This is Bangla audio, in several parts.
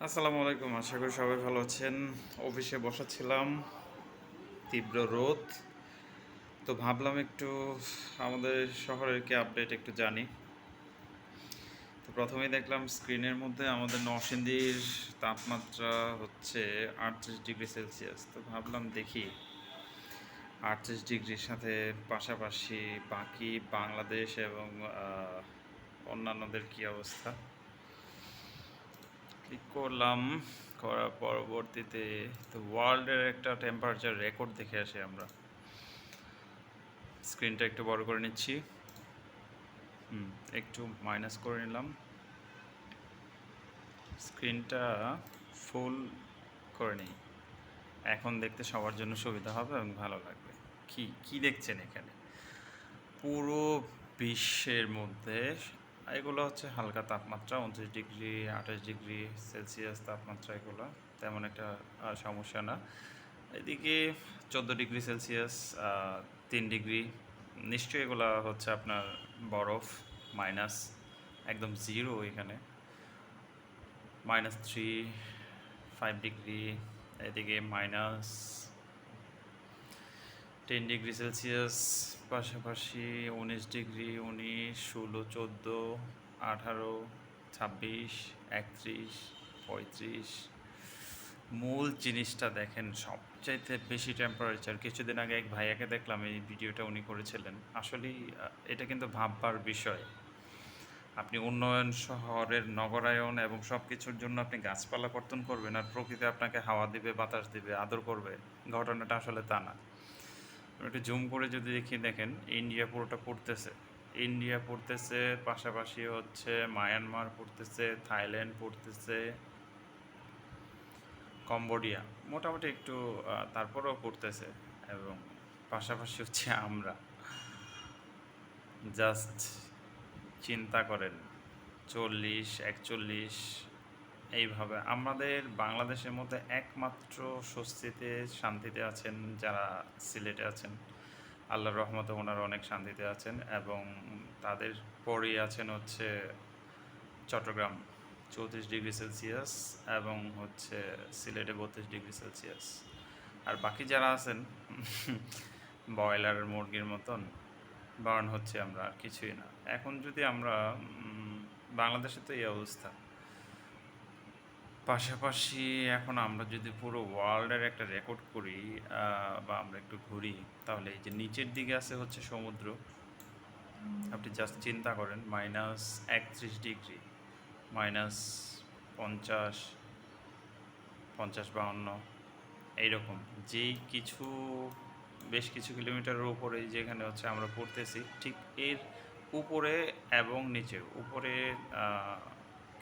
আসসালামু আলাইকুম, আশা করি সবাই ভালো আছেন। অফিসে বসা ছিলাম, তীব্র রোদ। তো ভাবলাম একটু আমাদের শহরের কি আপডেট একটু জানি। তো প্রথমেই দেখলাম স্ক্রিনের মধ্যে আমাদের নরসিংদীর তাপমাত্রা হচ্ছে 38 ডিগ্রি সেলসিয়াস। তো ভাবলাম দেখি 38 ডিগ্রির সাথে পাশাপাশি বাকি বাংলাদেশ এবং অন্যান্যদের কি অবস্থা। ক্লিক করলাম, করার পরবর্তীতে তো ওয়ার্ল্ডের একটা টেম্পারেচার রেকর্ড দেখে আসি আমরা। স্ক্রিনটা একটু বড় করে নিচ্ছি, একটু মাইনাস করে নিলাম, স্ক্রিনটা ফুল করে নিই। এখন দেখতে সবার জন্য সুবিধা হবে এবং ভালো লাগবে। কি কি দেখছেন এখানে? পুরো বিশ্বের মধ্যে এগুলো হচ্ছে হালকা তাপমাত্রা, 29 ডিগ্রি 28 ডিগ্রি সেলসিয়াস তাপমাত্রা। এগুলো তেমন একটা সমস্যা না। এদিকে 14 ডিগ্রি সেলসিয়াস, 3 ডিগ্রি, নিশ্চয়ই এগুলো হচ্ছে আপনার বরফ। মাইনাস, একদম জিরো এখানে, -3, 5 ডিগ্রি। এদিকে -10 ডিগ্রি সেলসিয়াস, পাশাপাশি 19 ডিগ্রি, 19, 16, 14, 18, 26, 31, 35। মূল জিনিসটা দেখেন, সবচাইতে বেশি টেম্পারেচার। কিছুদিন আগে এক ভাইয়াকে দেখলাম, এই ভিডিওটা উনি করেছিলেন। আসলেই এটা কিন্তু ভাববার বিষয়। আপনি উন্নয়ন, শহরের নগরায়ন এবং সব কিছুর জন্য আপনি গাছপালা কর্তন করবেন, আর প্রকৃতি আপনাকে হাওয়া দিবে, বাতাস দিবে, আদর করবে। ঘটনাটা আসলে তা না। একটু জুম করে যদি দেখেন, ইন্ডিয়া পুরোটা পড়তেছে। ইন্ডিয়া পড়তেছে, পাশাপাশি হচ্ছে মায়ানমার পড়তেছে, থাইল্যান্ড পড়তেছে, কম্বোডিয়া মোটামুটি একটু তারপরেও পড়তেছে। এবং পাশাপাশি হচ্ছে আমরা। জাস্ট চিন্তা করেন, 40, 41, এইভাবে। আমাদের বাংলাদেশের মধ্যে একমাত্র স্বস্তিতে, শান্তিতে আছেন যারা সিলেটে আছেন। আল্লাহর রহমতে ওনারা অনেক শান্তিতে আছেন। এবং তাদের পরেই আছেন হচ্ছে চট্টগ্রাম, 34 ডিগ্রি সেলসিয়াস, এবং হচ্ছে সিলেটে 32 ডিগ্রি সেলসিয়াস। আর বাকি যারা আছেন ব্রয়লার মুরগির মতন বার্ন হচ্ছে, আমরা আর কিছুই না। এখন যদি আমরা বাংলাদেশে তো এই অবস্থা, পাশাপাশি এখন আমরা যদি পুরো ওয়ার্ল্ডের একটা রেকর্ড করি বা আমরা একটু ঘুরি, তাহলে এই যে নিচের দিকে আছে হচ্ছে সমুদ্র। আপনি জাস্ট চিন্তা করেন, -31 ডিগ্রি, -50, 50-52, এইরকম। যেই কিছু বেশ কিছু কিলোমিটারের উপরে যেখানে হচ্ছে আমরা পড়তেছি, ঠিক এর উপরে এবং নিচে, উপরে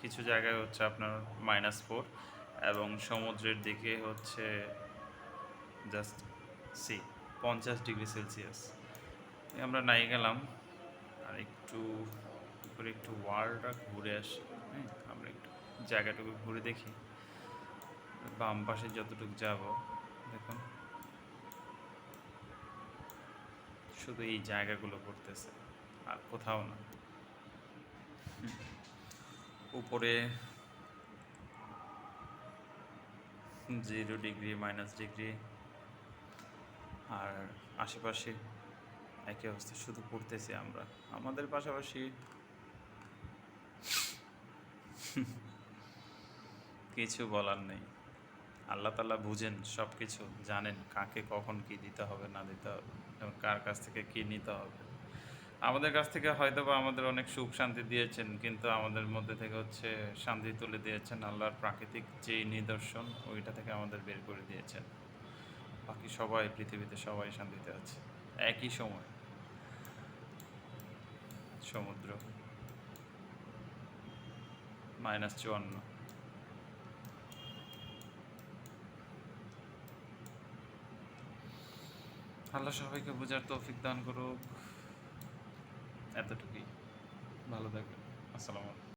কিছু জায়গায় হচ্ছে আপনার -4, এবং সমুদ্রের দিকে হচ্ছে জাস্ট 50 ডিগ্রি সেলসিয়াস। আমরা নাই গেলাম, আর একটু উপরে একটু ওয়ার্ল্ডটা ঘুরে আসি। হ্যাঁ, আমরা একটু জায়গাটুকু ঘুরে দেখি। বাম পাশে যতটুকু যাব, দেখুন শুধু এই জায়গাগুলো পড়তেছে, আর কোথাও না। উপরে 0 ডিগ্রি, -ডিগ্রি, আর আশেপাশে একই অবস্থা, শুধু পড়তেছি আমরা। আমাদের পাশাপাশি কিছু বলার নেই। আল্লাহ তাআলা বুঝেন সব কিছু, জানেন কাকে কখন কি দিতে হবে না দিতে হবে, এবং কার কাছ থেকে কি নিতে হবে। আমাদের কাছ থেকে হয়তো বা আমাদের অনেক সুখ শান্তি দিয়েছেন, কিন্তু আমাদের মধ্যে থেকে হচ্ছে শান্তি তুলে দিয়েছেন আল্লাহর প্রাকৃতিক যেই নিদর্শন, ওইটা থেকে আমাদের বের করে দিয়েছেন। বাকি সবাই পৃথিবীতে সবাই শান্তিতে আছে। একই সময় সমুদ্র -54। আল্লাহ সবাইকে বোঝার তৌফিক দান করুক। এতটুকুই। ভালো থাকবেন। আসসালামু আলাইকুম।